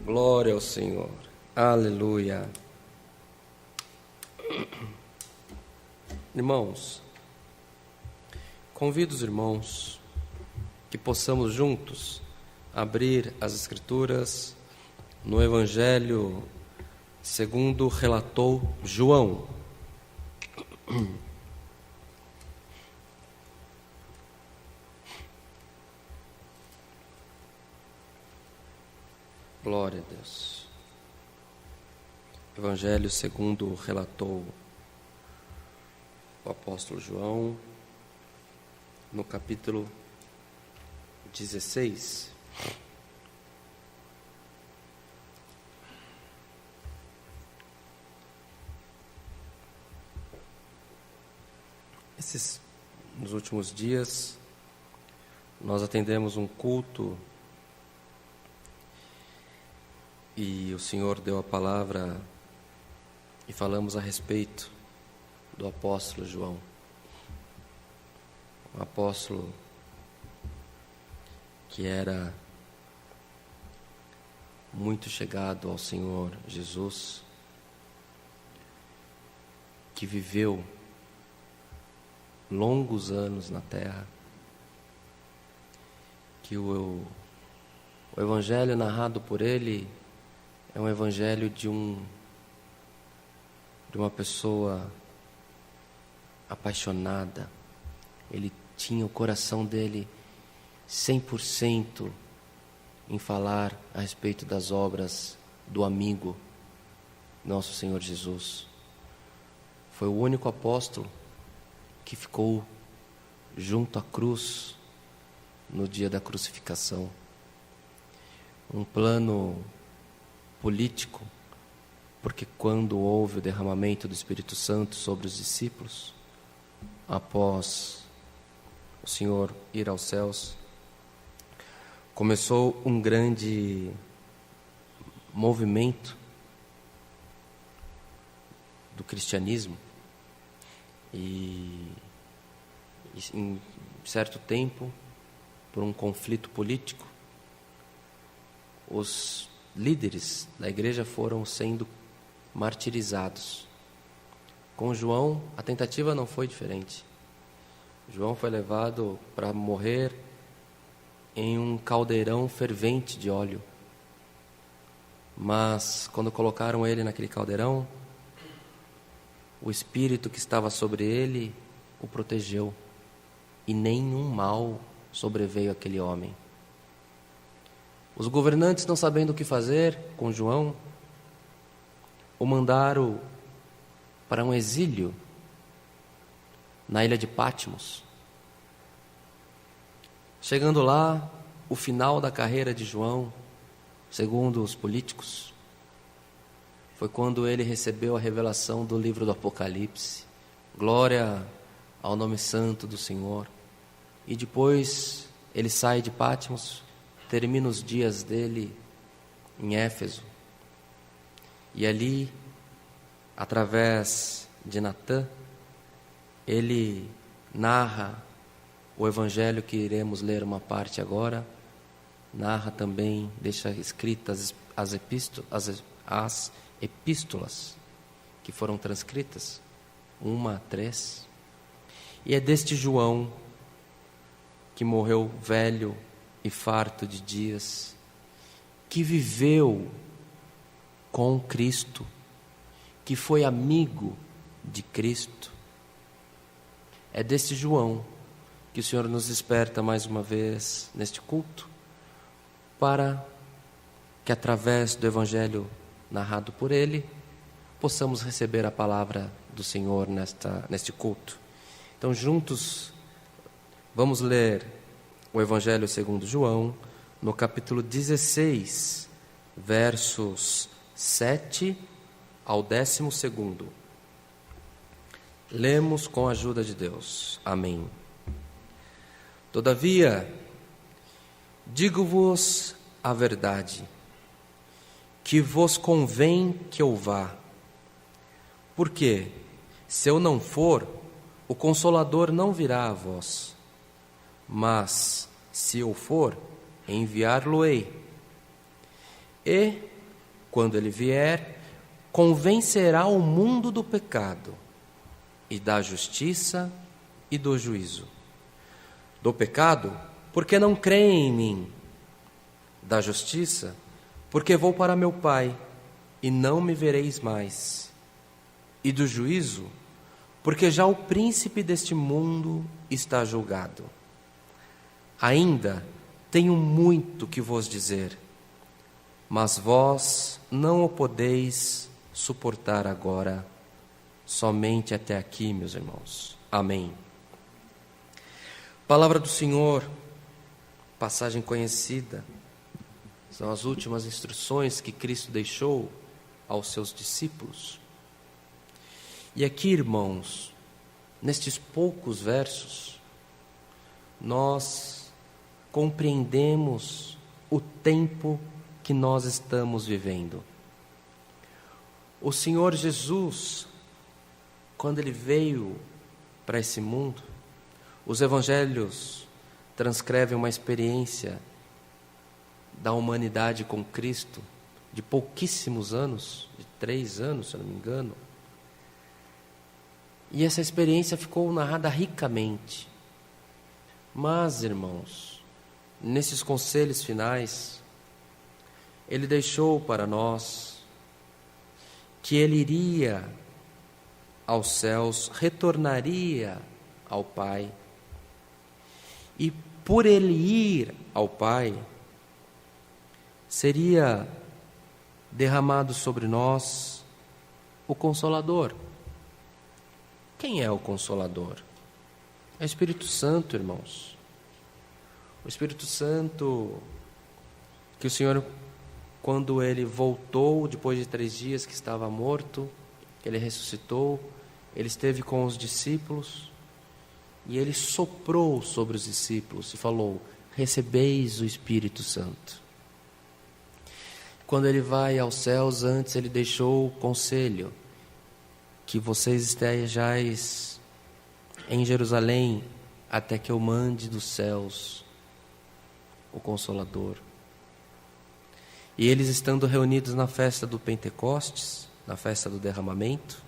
Glória ao Senhor. Aleluia. Irmãos, convido os irmãos que possamos juntos abrir as Escrituras no Evangelho segundo relatou João. Glória a Deus. Evangelho segundo relatou o apóstolo João, no capítulo 16. Nos últimos dias, nós atendemos um culto e o Senhor deu a palavra e falamos a respeito do apóstolo João. Um apóstolo que era muito chegado ao Senhor Jesus, que viveu longos anos na terra, que o evangelho narrado por ele é um evangelho de uma pessoa apaixonada. Ele tinha o coração dele 100% em falar a respeito das obras do amigo, nosso Senhor Jesus. Foi o único apóstolo que ficou junto à cruz no dia da crucificação. Um plano político, porque quando houve o derramamento do Espírito Santo sobre os discípulos, após o Senhor ir aos céus, começou um grande movimento do cristianismo e em certo tempo, por um conflito político, os líderes da igreja foram sendo martirizados. Com João, a tentativa não foi diferente. João foi levado para morrer em um caldeirão fervente de óleo. Mas, quando colocaram ele naquele caldeirão, o espírito que estava sobre ele o protegeu, e nenhum mal sobreveio àquele homem. Os governantes, não sabendo o que fazer com João, o mandaram para um exílio na ilha de Patmos. Chegando lá, o final da carreira de João, segundo os políticos, foi quando ele recebeu a revelação do livro do Apocalipse. Glória ao nome santo do Senhor. E depois ele sai de Patmos, termina os dias dele em Éfeso. E ali, através de Natã, ele narra o evangelho que iremos ler uma parte agora. Narra também, deixa escritas as epístolas que foram transcritas, 1 a 3. E é deste João, que morreu velho e farto de dias, que viveu com Cristo, que foi amigo de Cristo. É deste João que o Senhor nos desperta mais uma vez neste culto, para que através do evangelho narrado por ele, possamos receber a palavra do Senhor neste culto. Então, juntos, vamos ler o Evangelho segundo João, no capítulo 16, versos 7 ao 12. Lemos com a ajuda de Deus. Amém. Todavia, digo-vos a verdade, que vos convém que eu vá. Porque, se eu não for, o Consolador não virá a vós. Mas, se eu for, enviar-lo-ei. E Quando ele vier, convencerá o mundo do pecado e da justiça e do juízo. Do pecado, porque não creem em mim. Da justiça, porque vou para meu Pai e não me vereis mais. E do juízo, porque já o príncipe deste mundo está julgado. Ainda tenho muito que vos dizer, mas vós não o podeis suportar agora. Somente até aqui, meus irmãos. Amém. Palavra do Senhor, passagem conhecida. São as últimas instruções que Cristo deixou aos seus discípulos. E aqui, irmãos, nestes poucos versos, nós compreendemos o tempo que nós estamos vivendo. O Senhor Jesus, quando Ele veio para esse mundo, os evangelhos transcrevem uma experiência da humanidade com Cristo, de pouquíssimos anos, de 3 anos, se eu não me engano. E essa experiência ficou narrada ricamente. Mas, irmãos, nesses conselhos finais, Ele deixou para nós que Ele iria aos céus, retornaria ao Pai. E por Ele ir ao Pai, seria derramado sobre nós o Consolador. Quem é o Consolador? É o Espírito Santo, irmãos. O Espírito Santo que o Senhor, quando Ele voltou, depois de 3 dias que estava morto, Ele ressuscitou, Ele esteve com os discípulos e Ele soprou sobre os discípulos e falou: recebeis o Espírito Santo. Quando Ele vai aos céus, antes Ele deixou o conselho, que vocês estejais em Jerusalém até que eu mande dos céus o Consolador. E eles estando reunidos na festa do Pentecostes, na festa do derramamento,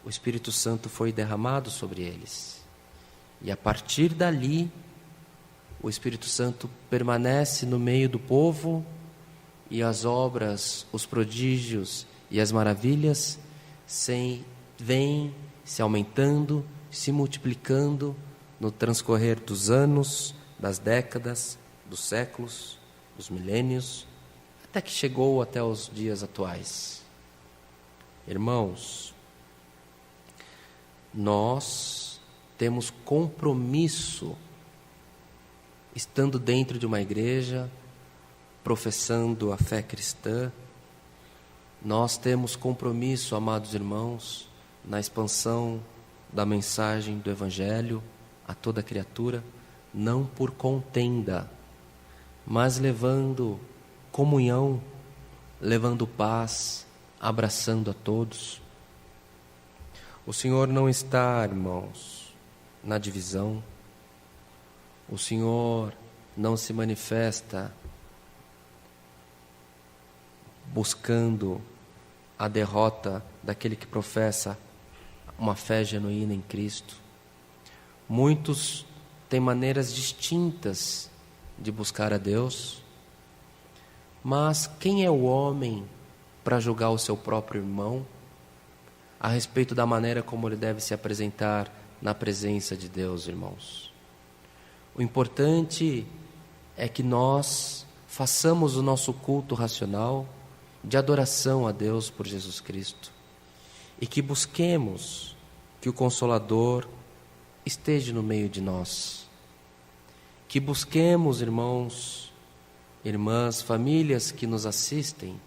o Espírito Santo foi derramado sobre eles. E a partir dali, o Espírito Santo permanece no meio do povo, e as obras, os prodígios e as maravilhas vêm se aumentando, se multiplicando no transcorrer dos anos, das décadas, dos séculos, dos milênios, até que chegou até os dias atuais. Irmãos, nós temos compromisso, estando dentro de uma igreja, professando a fé cristã, nós temos compromisso, amados irmãos, na expansão da mensagem do Evangelho a toda criatura, não por contenda, mas levando comunhão, levando paz, abraçando a todos. O Senhor não está, irmãos, na divisão. O Senhor não se manifesta buscando a derrota daquele que professa uma fé genuína em Cristo. Muitos têm maneiras distintas de buscar a Deus, mas quem é o homem para julgar o seu próprio irmão a respeito da maneira como ele deve se apresentar na presença de Deus, irmãos? O importante é que nós façamos o nosso culto racional de adoração a Deus por Jesus Cristo e que busquemos que o Consolador esteja no meio de nós, que busquemos, irmãos, irmãs, famílias que nos assistem,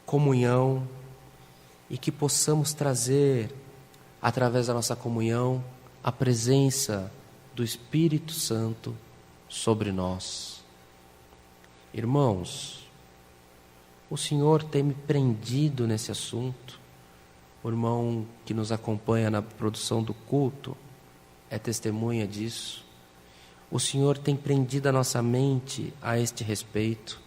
comunhão, e que possamos trazer, através da nossa comunhão, a presença do Espírito Santo sobre nós. Irmãos, o Senhor tem me prendido nesse assunto. O irmão que nos acompanha na produção do culto é testemunha disso. O Senhor tem prendido a nossa mente a este respeito.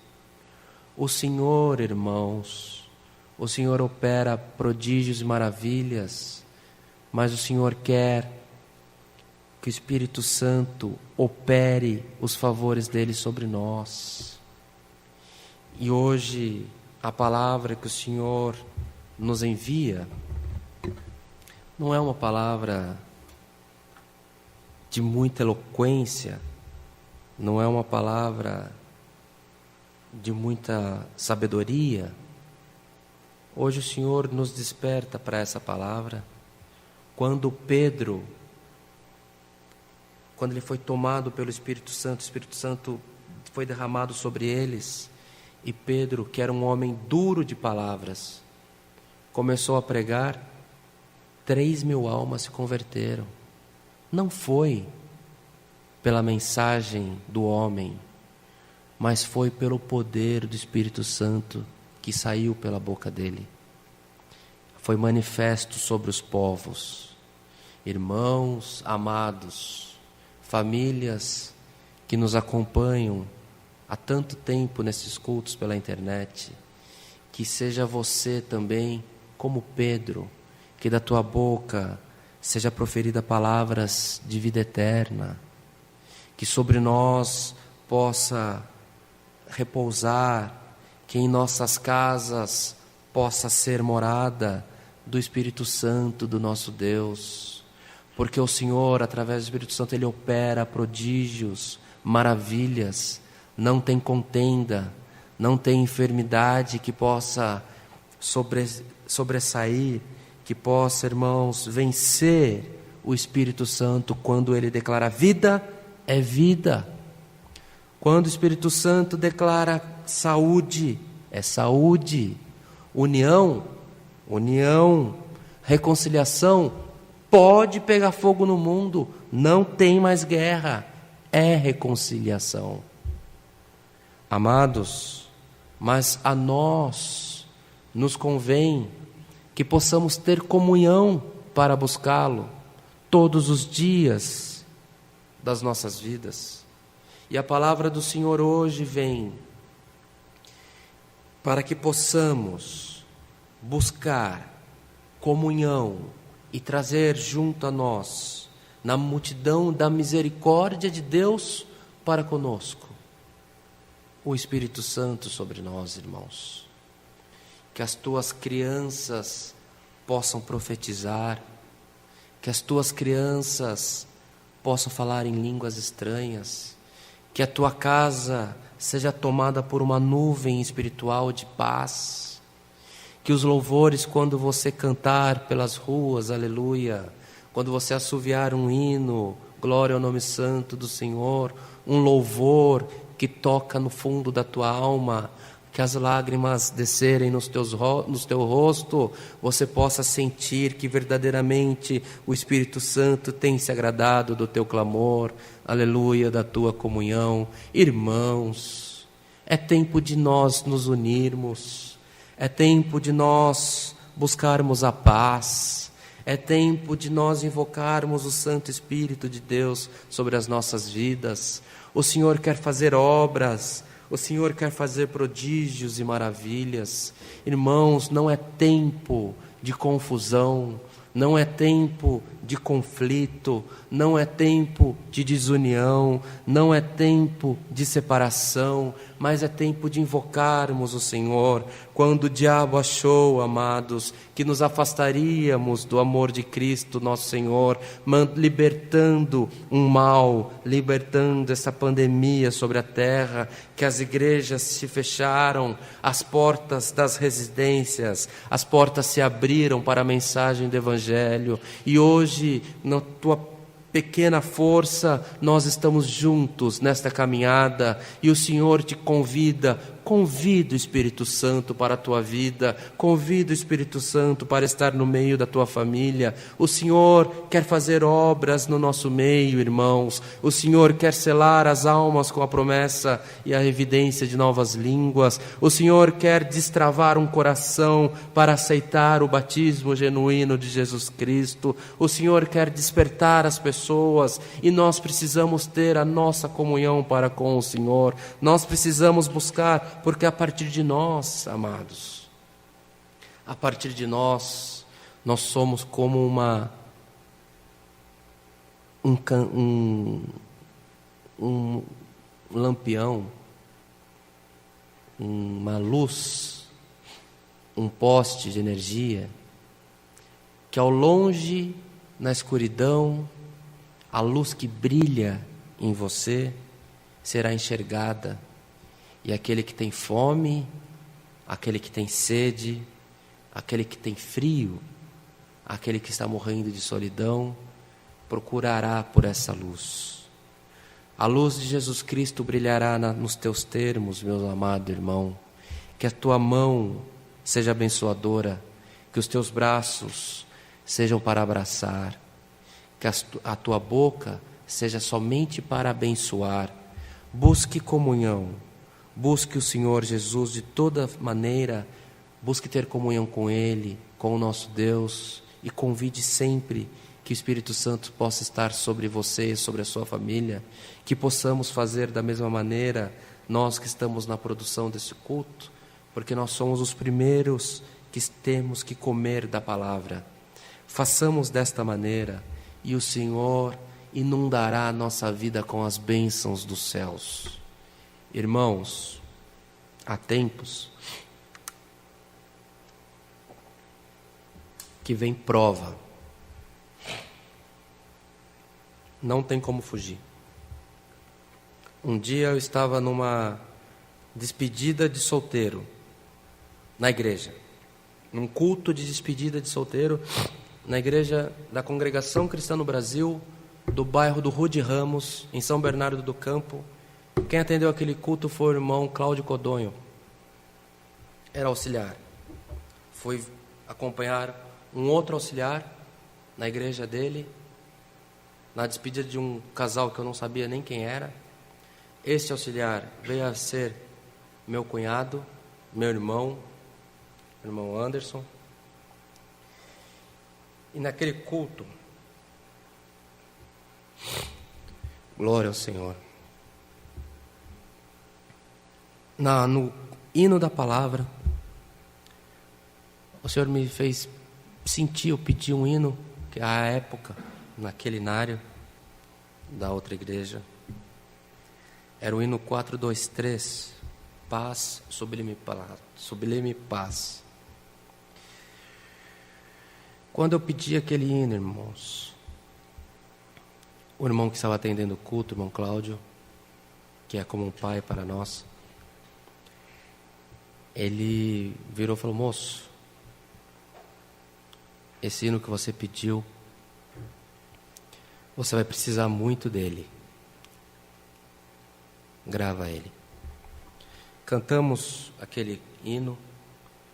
O Senhor, irmãos, o Senhor opera prodígios e maravilhas, mas o Senhor quer que o Espírito Santo opere os favores dele sobre nós. E hoje, a palavra que o Senhor nos envia não é uma palavra de muita eloquência, não é uma palavra de muita sabedoria. Hoje o Senhor nos desperta para essa palavra. Quando ele foi tomado pelo Espírito Santo, o Espírito Santo foi derramado sobre eles, e Pedro, que era um homem duro de palavras, começou a pregar, 3.000 almas se converteram. Não foi pela mensagem do homem, mas foi pelo poder do Espírito Santo que saiu pela boca dele. Foi manifesto sobre os povos. Irmãos amados, famílias que nos acompanham há tanto tempo nesses cultos pela internet, que seja você também, como Pedro, que da tua boca seja proferida palavras de vida eterna, que sobre nós possa repousar, que em nossas casas possa ser morada do Espírito Santo do nosso Deus, porque o Senhor, através do Espírito Santo, Ele opera prodígios, maravilhas. Não tem contenda, não tem enfermidade que possa sobressair, que possa, irmãos, vencer o Espírito Santo. Quando Ele declara vida, é vida. Quando o Espírito Santo declara saúde, é saúde. União, reconciliação. Pode pegar fogo no mundo, não tem mais guerra, é reconciliação. Amados, mas a nós nos convém que possamos ter comunhão para buscá-lo todos os dias das nossas vidas. E a palavra do Senhor hoje vem para que possamos buscar comunhão e trazer junto a nós, na multidão da misericórdia de Deus para conosco, o Espírito Santo sobre nós, irmãos. Que as tuas crianças possam profetizar, que as tuas crianças possam falar em línguas estranhas, que a tua casa seja tomada por uma nuvem espiritual de paz, que os louvores, quando você cantar pelas ruas, aleluia, quando você assoviar um hino, glória ao nome santo do Senhor, um louvor que toca no fundo da tua alma, que as lágrimas descerem no teu rosto, você possa sentir que verdadeiramente o Espírito Santo tem se agradado do teu clamor, aleluia, da tua comunhão. Irmãos, é tempo de nós nos unirmos, é tempo de nós buscarmos a paz, é tempo de nós invocarmos o Santo Espírito de Deus sobre as nossas vidas. O Senhor quer fazer obras, o Senhor quer fazer prodígios e maravilhas. Irmãos, não é tempo de confusão, não é tempo de conflito, não é tempo de desunião, não é tempo de separação, mas é tempo de invocarmos o Senhor. Quando o diabo achou, amados, que nos afastaríamos do amor de Cristo, nosso Senhor, libertando um mal, libertando essa pandemia sobre a terra, que as igrejas se fecharam, as portas das residências, as portas se abriram para a mensagem do Evangelho, e hoje, na tua pequena força, nós estamos juntos nesta caminhada, e o Senhor te convida o Espírito Santo para a tua vida, convida o Espírito Santo para estar no meio da tua família. O Senhor quer fazer obras no nosso meio, irmãos. O Senhor quer selar as almas com a promessa e a evidência de novas línguas. O Senhor quer destravar um coração para aceitar o batismo genuíno de Jesus Cristo. O Senhor quer despertar as pessoas, e nós precisamos ter a nossa comunhão para com o Senhor. Nós precisamos buscar porque a partir de nós, amados, a partir de nós somos como um lampião, uma luz, um poste de energia, que ao longe, na escuridão, a luz que brilha em você será enxergada, e aquele que tem fome, aquele que tem sede, aquele que tem frio, aquele que está morrendo de solidão, procurará por essa luz. A luz de Jesus Cristo brilhará nos teus termos, meu amado irmão. Que a tua mão seja abençoadora, que os teus braços sejam para abraçar, que a tua boca seja somente para abençoar. Busque comunhão, busque o Senhor Jesus de toda maneira, busque ter comunhão com Ele, com o nosso Deus, e convide sempre que o Espírito Santo possa estar sobre você e sobre a sua família, que possamos fazer da mesma maneira, nós que estamos na produção desse culto, porque nós somos os primeiros que temos que comer da palavra. Façamos desta maneira, e o Senhor inundará a nossa vida com as bênçãos dos céus. Irmãos, há tempos que vem prova. Não tem como fugir. Um dia eu estava numa despedida de solteiro na igreja, num culto de despedida de solteiro na igreja da Congregação Cristã no Brasil, do bairro do Rude Ramos, em São Bernardo do Campo. Quem atendeu aquele culto foi o irmão Cláudio Codonho, era auxiliar. Fui acompanhar um outro auxiliar na igreja dele, na despedida de um casal que eu não sabia nem quem era. Este auxiliar veio a ser meu cunhado, meu irmão Anderson. E naquele culto, glória ao Senhor, no hino da palavra, o Senhor me fez sentir, eu pedi um hino, que à época, naquele inário da outra igreja, era o hino 423, paz, sublime paz. Quando eu pedi aquele hino, irmãos, o irmão que estava atendendo o culto, o irmão Cláudio, que é como um pai para nós, ele virou e falou: moço, esse hino que você pediu, você vai precisar muito dele. Grava ele. Cantamos aquele hino,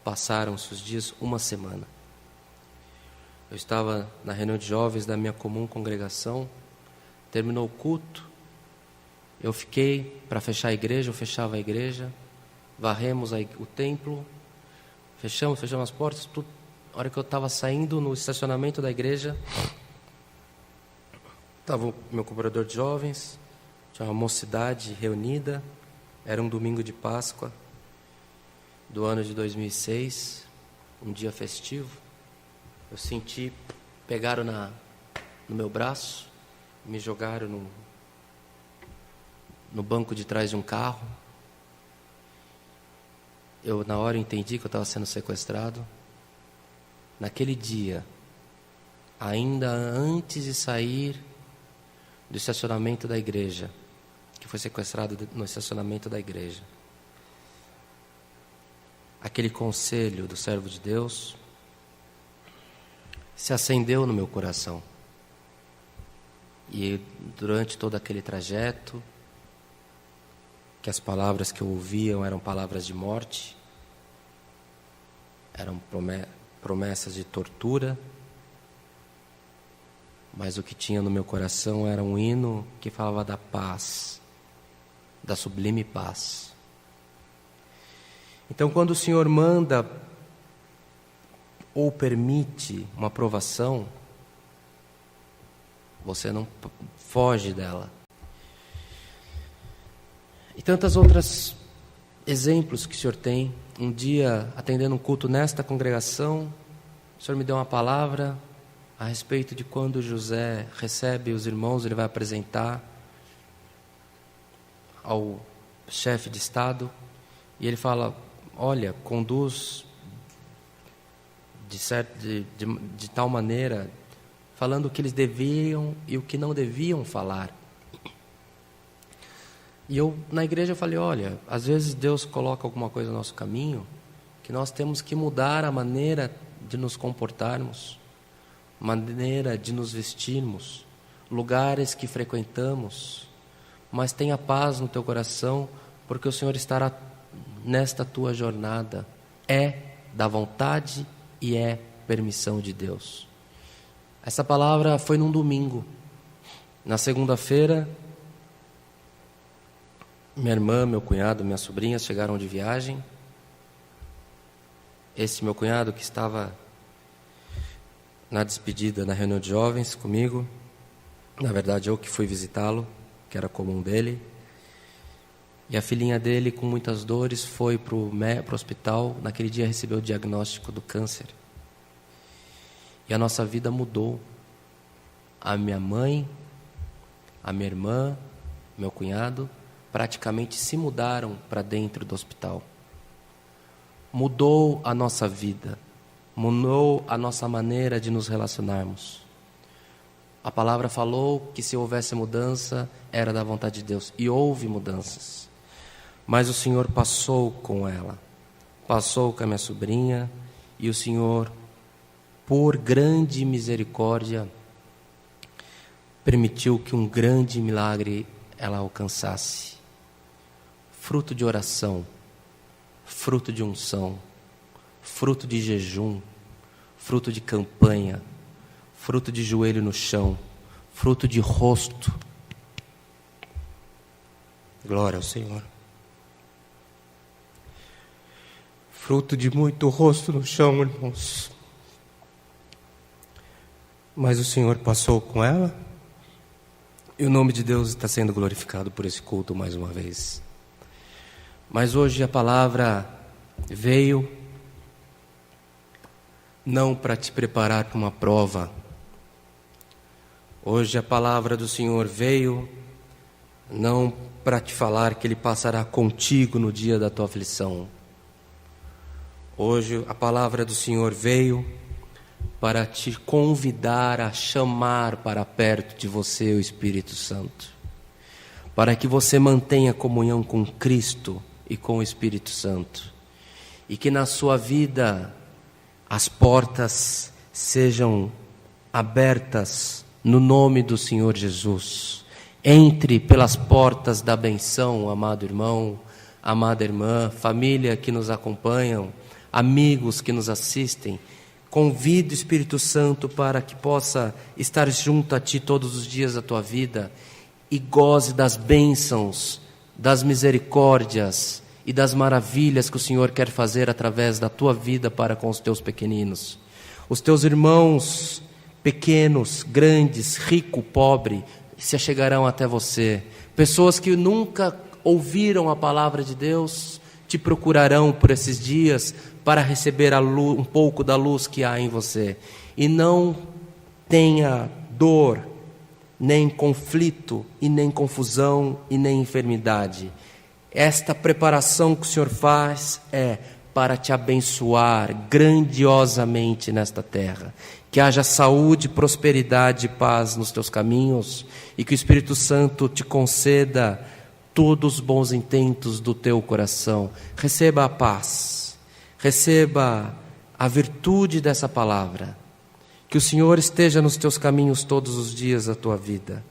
passaram-se os dias, uma semana. Eu estava na reunião de jovens da minha comum congregação, terminou o culto, eu fiquei para fechar a igreja, eu fechava a igreja, varremos o templo, fechamos as portas, tudo. A hora que eu estava saindo no estacionamento da igreja, estava o meu cooperador de jovens, tinha uma mocidade reunida, era um domingo de Páscoa do ano de 2006, um dia festivo. Eu senti, pegaram no meu braço, me jogaram no banco de trás de um carro. Eu, na hora, entendi que eu estava sendo sequestrado. Naquele dia, ainda antes de sair do estacionamento da igreja, que foi sequestrado no estacionamento da igreja, aquele conselho do servo de Deus se acendeu no meu coração. E durante todo aquele trajeto, que as palavras que eu ouvia eram palavras de morte, eram promessas de tortura, mas o que tinha no meu coração era um hino que falava da paz, da sublime paz. Então, quando o Senhor manda ou permite uma provação, você não foge dela. E tantas outras exemplos que o Senhor tem. Um dia, atendendo um culto nesta congregação, o Senhor me deu uma palavra a respeito de quando José recebe os irmãos, ele vai apresentar ao chefe de Estado, e ele fala: olha, conduz de tal maneira, falando o que eles deviam e o que não deviam falar. E eu, na igreja, falei: olha, às vezes Deus coloca alguma coisa no nosso caminho, que nós temos que mudar a maneira de nos comportarmos, maneira de nos vestirmos, lugares que frequentamos, mas tenha paz no teu coração, porque o Senhor estará nesta tua jornada. É da vontade e é permissão de Deus. Essa palavra foi num domingo. Na segunda-feira, minha irmã, meu cunhado, minha sobrinha chegaram de viagem. Esse meu cunhado que estava na despedida, na reunião de jovens comigo, na verdade eu que fui visitá-lo, que era comum dele. E a filhinha dele, com muitas dores, foi para o hospital. Naquele dia recebeu o diagnóstico do câncer. E a nossa vida mudou. A minha mãe, a minha irmã, meu cunhado, praticamente se mudaram para dentro do hospital. Mudou a nossa vida, mudou a nossa maneira de nos relacionarmos. A palavra falou que se houvesse mudança, era da vontade de Deus. E houve mudanças. Mas o Senhor passou com ela, passou com a minha sobrinha, e o Senhor, por grande misericórdia, permitiu que um grande milagre ela alcançasse. Fruto de oração, fruto de unção, fruto de jejum, fruto de campanha, fruto de joelho no chão, fruto de rosto. Glória ao Senhor. Fruto de muito rosto no chão, irmãos. Mas o Senhor passou com ela, e o nome de Deus está sendo glorificado por esse culto mais uma vez. Mas hoje a palavra veio não para te preparar para uma prova. Hoje a palavra do Senhor veio não para te falar que Ele passará contigo no dia da tua aflição. Hoje a palavra do Senhor veio para te convidar a chamar para perto de você o Espírito Santo, para que você mantenha comunhão com Cristo e com o Espírito Santo, e que na sua vida as portas sejam abertas no nome do Senhor Jesus. Entre pelas portas da benção, amado irmão, amada irmã, família que nos acompanham, amigos que nos assistem. Convide o Espírito Santo para que possa estar junto a ti todos os dias da tua vida e goze das bênçãos, das misericórdias e das maravilhas que o Senhor quer fazer através da tua vida para com os teus pequeninos. Os teus irmãos pequenos, grandes, rico, pobre, se achegarão até você. Pessoas que nunca ouviram a palavra de Deus te procurarão por esses dias para receber um pouco da luz que há em você. E não tenha dor, nem conflito, e nem confusão, e nem enfermidade. Esta preparação que o Senhor faz é para te abençoar grandiosamente nesta terra. Que haja saúde, prosperidade e paz nos teus caminhos, e que o Espírito Santo te conceda todos os bons intentos do teu coração. Receba a paz, receba a virtude dessa palavra. Que o Senhor esteja nos teus caminhos todos os dias da tua vida.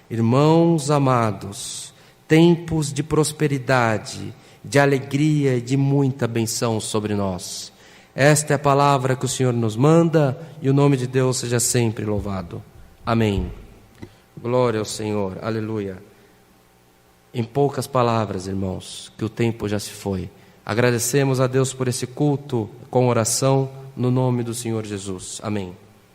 Irmãos amados, tempos de prosperidade, de alegria e de muita benção sobre nós. Esta é a palavra que o Senhor nos manda, e o nome de Deus seja sempre louvado. Amém. Glória ao Senhor, aleluia. Em poucas palavras, irmãos, que o tempo já se foi, agradecemos a Deus por esse culto com oração, no nome do Senhor Jesus. Amém.